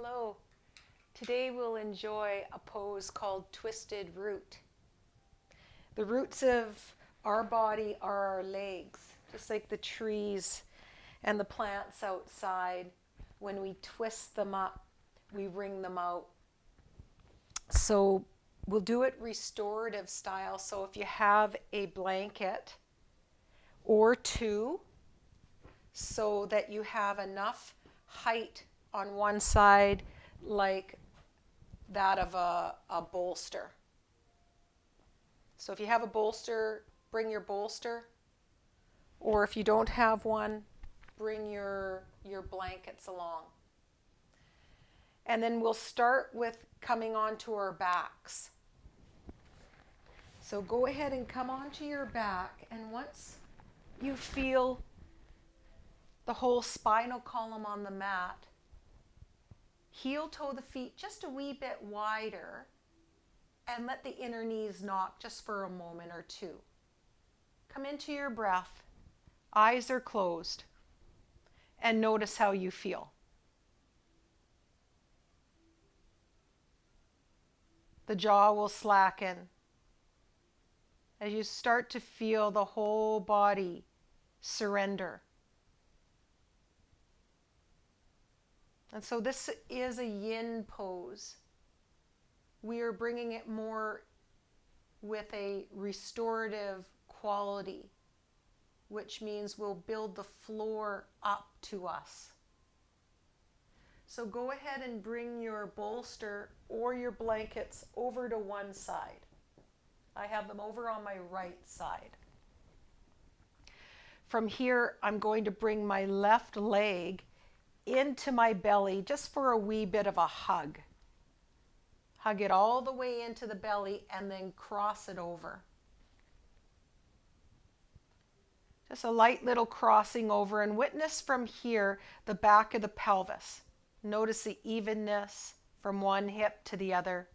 Hello. Today we'll enjoy a pose called twisted root. The roots of our body are our legs, just like the trees and the plants outside. When we twist them up, we wring them out. So we'll do it restorative style. So if you have a blanket or two, so that you have enough height on one side like that of a bolster. So if you have a bolster, bring your bolster. Or if you don't have one, bring your blankets along. And then we'll start with coming onto our backs. So go ahead and come onto your back, and once you feel the whole spinal column on the mat, heel toe the feet just a wee bit wider and let the inner knees knock just for a moment or two. Come into your breath, eyes are closed, and notice how you feel. The jaw will slacken as you start to feel the whole body surrender. And so this is a yin pose. We are bringing it more with a restorative quality, which means we'll build the floor up to us. So go ahead and bring your bolster or your blankets over to one side. I have them over on my right side. From here, I'm going to bring my left leg into my belly just for a wee bit of a hug. Hug it all the way into the belly and then cross it over. Just a light little crossing over, and witness from here the back of the pelvis. Notice the evenness from one hip to the other.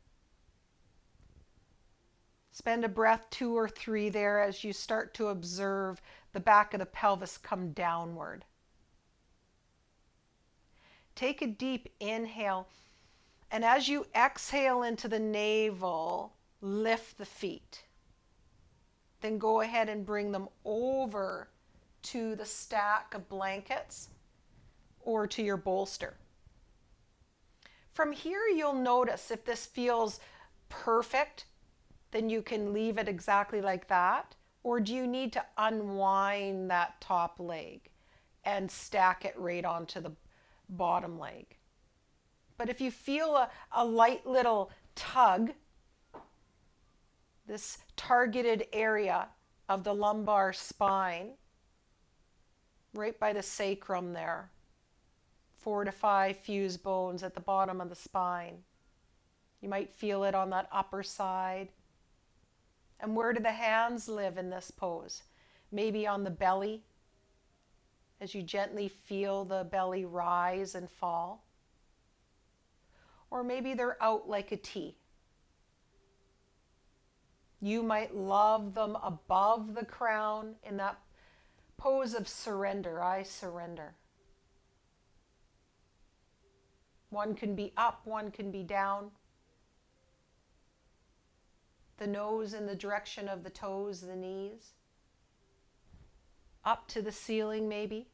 Spend a breath, 2 or 3 there as you start to observe the back of the pelvis come downward. Take a deep inhale, and as you exhale into the navel, lift the feet. Then go ahead and bring them over to the stack of blankets or to your bolster. From here, you'll notice if this feels perfect, then you can leave it exactly like that. Or do you need to unwind that top leg and stack it right onto the bottom leg? But if you feel a light little tug, this targeted area of the lumbar spine, right by the sacrum there, 4 to 5 fused bones at the bottom of the spine. You might feel it on that upper side. And where do the hands live in this pose? Maybe on the belly, as you gently feel the belly rise and fall. Or maybe they're out like a T. You might love them above the crown in that pose of surrender. I surrender. One can be up, one can be down. The nose in the direction of the toes, the knees. Up to the ceiling maybe.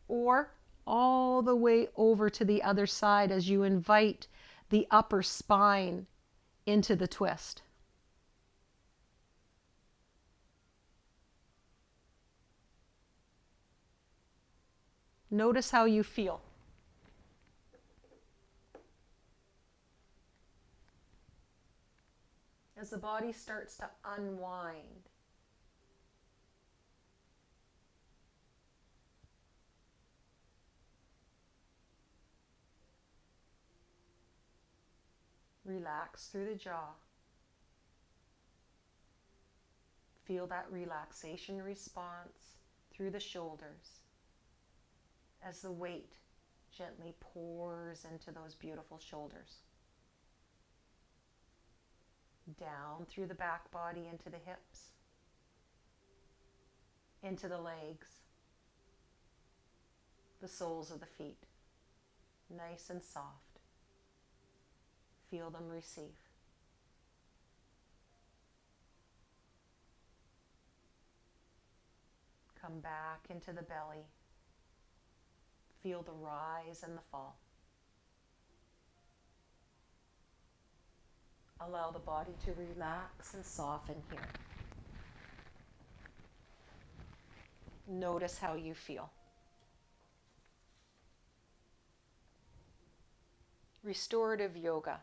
Or all the way over to the other side as you invite the upper spine into the twist. Notice how you feel. As the body starts to unwind. Relax through the jaw. Feel that relaxation response through the shoulders as the weight gently pours into those beautiful shoulders. Down through the back body into the hips, into the legs, the soles of the feet, nice and soft. Feel them receive. Come back into the belly. Feel the rise and the fall. Allow the body to relax and soften here. Notice how you feel. Restorative yoga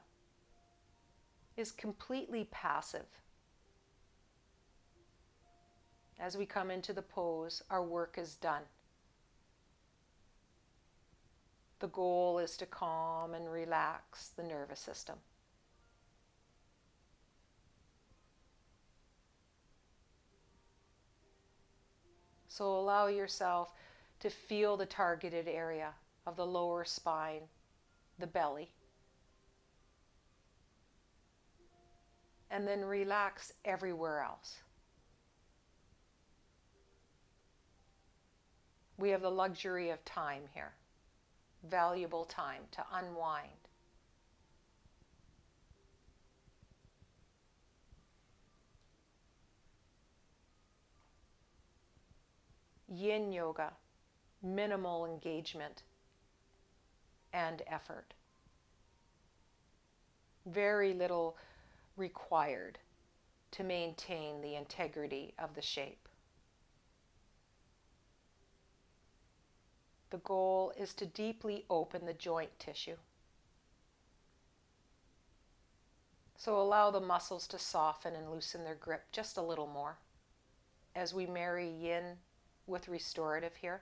is completely passive. As we come into the pose, our work is done. The goal is to calm and relax the nervous system. So allow yourself to feel the targeted area of the lower spine, the belly. And then relax everywhere else. We have the luxury of time here, valuable time to unwind. Yin yoga, minimal engagement and effort. Very little required to maintain the integrity of the shape. The goal is to deeply open the joint tissue. So allow the muscles to soften and loosen their grip just a little more as we marry yin with restorative here.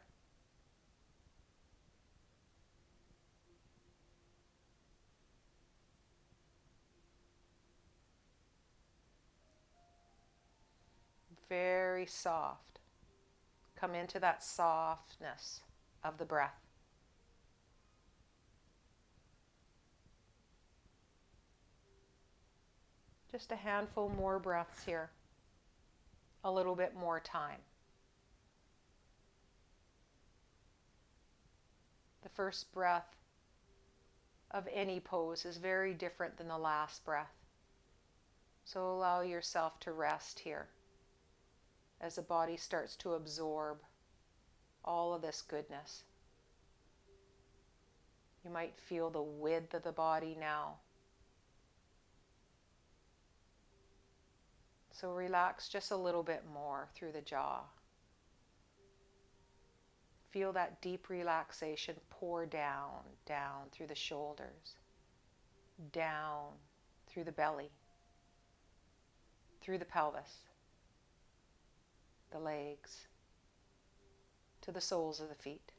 Very soft. Come into that softness of the breath. Just a handful more breaths here. A little bit more time. The first breath of any pose is very different than the last breath. So allow yourself to rest here as the body starts to absorb all of this goodness. You might feel the width of the body now. So relax just a little bit more through the jaw. Feel that deep relaxation pour down, down through the shoulders, down through the belly, through the pelvis, the legs, to the soles of the feet.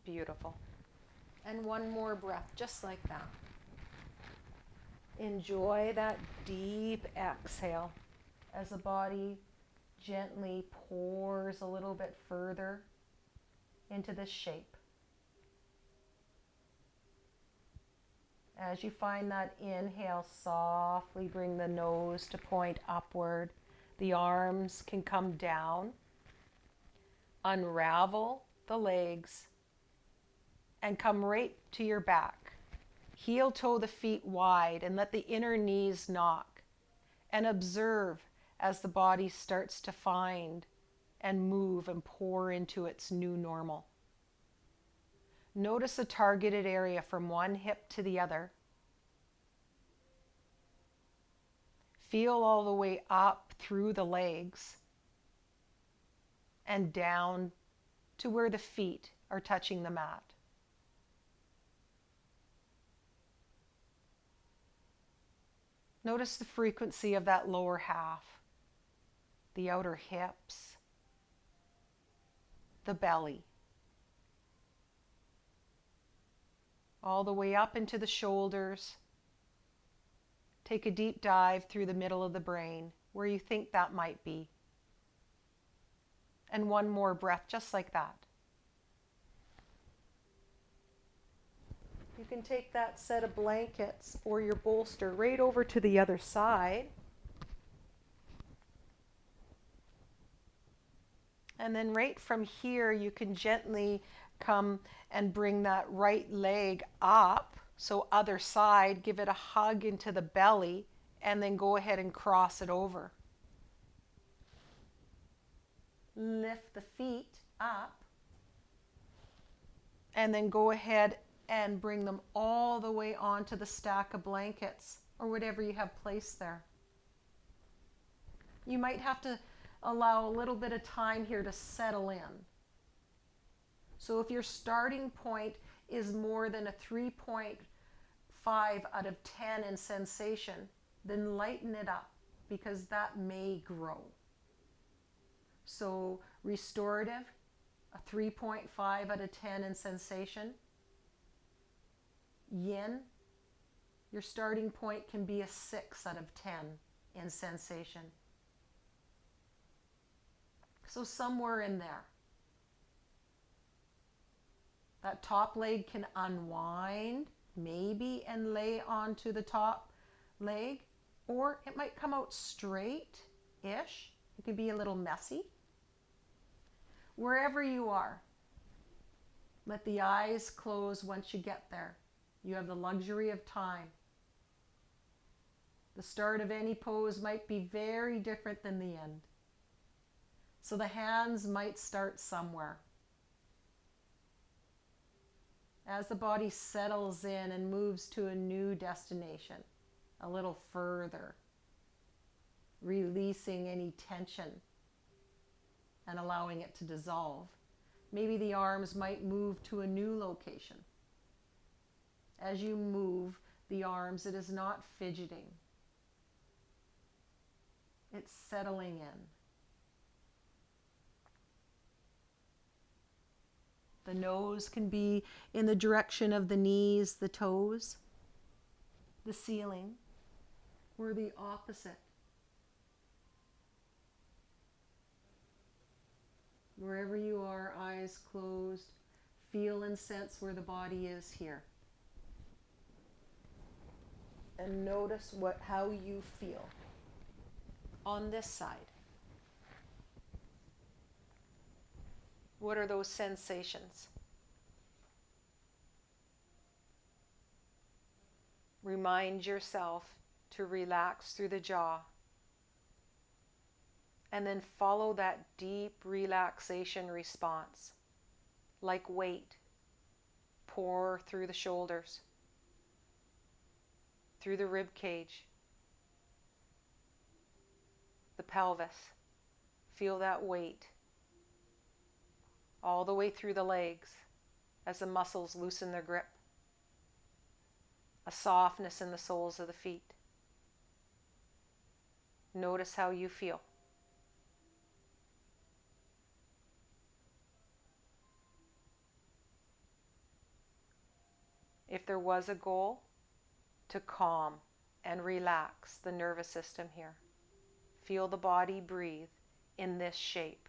Beautiful. And one more breath, just like that. Enjoy that deep exhale as the body gently pours a little bit further into this shape. As you find that inhale, softly bring the nose to point upward. The arms can come down. Unravel the legs and come right to your back. Heel toe the feet wide and let the inner knees knock. And observe as the body starts to find and move and pour into its new normal. Notice the targeted area from one hip to the other. Feel all the way up through the legs and down to where the feet are touching the mat. Notice the frequency of that lower half, the outer hips, the belly, all the way up into the shoulders, Take a deep dive through the middle of the brain where you think that might be. And one more breath, just like that. You can take that set of blankets or your bolster right over to the other side. And then right from here, you can gently come and bring that right leg up. So other side, give it a hug into the belly, and then go ahead and cross it over. Lift the feet up, and then go ahead and bring them all the way onto the stack of blankets or whatever you have placed there. You might have to allow a little bit of time here to settle in. So if your starting point is more than a 3.5 out of 10 in sensation, then lighten it up because that may grow. So restorative, a 3.5 out of 10 in sensation. Yin, your starting point can be a 6 out of 10 in sensation. So somewhere in there. That top leg can unwind, maybe, and lay onto the top leg, or it might come out straight-ish. It can be a little messy. Wherever you are, let the eyes close once you get there. You have the luxury of time. The start of any pose might be very different than the end. So the hands might start somewhere. As the body settles in and moves to a new destination, a little further, releasing any tension and allowing it to dissolve. Maybe the arms might move to a new location. As you move the arms, it is not fidgeting. It's settling in. The nose can be in the direction of the knees, the toes, the ceiling, or the opposite. Wherever you are, eyes closed, feel and sense where the body is here. And notice how you feel on this side. What are those sensations? Remind yourself to relax through the jaw. And then follow that deep relaxation response, like weight. Pour through the shoulders, through the rib cage, the pelvis. Feel that weight all the way through the legs as the muscles loosen their grip. A softness in the soles of the feet. Notice how you feel. If there was a goal, to calm and relax the nervous system here. Feel the body breathe in this shape.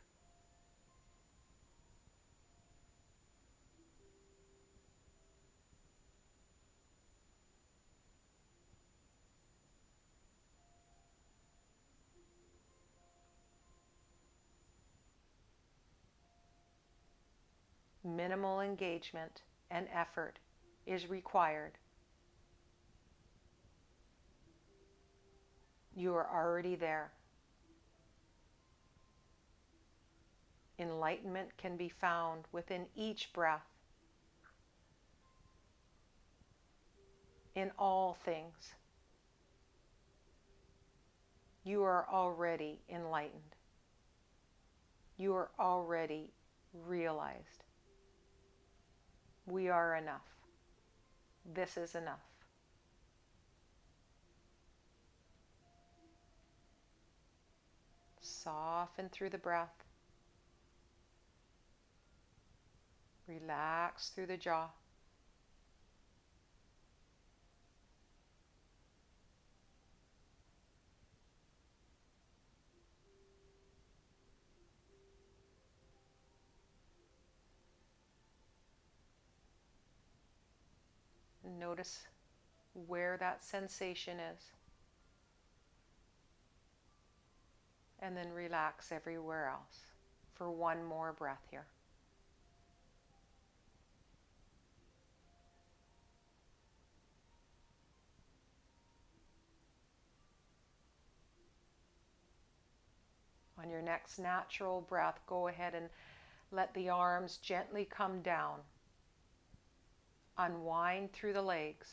Minimal engagement and effort is required. You are already there. Enlightenment can be found within each breath, in all things. You are already enlightened. You are already realized. We are enough. This is enough. Soften through the breath. Relax through the jaw. And notice where that sensation is. And then relax everywhere else for one more breath here. On your next natural breath, go ahead and let the arms gently come down. Unwind through the legs.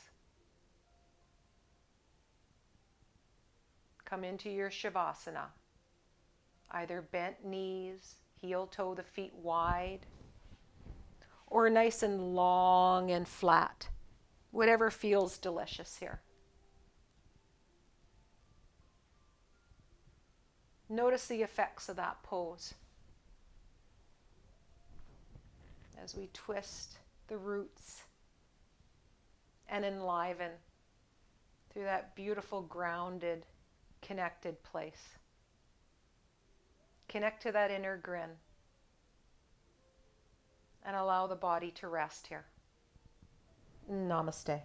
Come into your Shavasana. Either bent knees, heel toe the feet wide, or nice and long and flat. Whatever feels delicious here. Notice the effects of that pose as we twist the roots and enliven through that beautiful, grounded, connected place. Connect to that inner grin and allow the body to rest here. Namaste.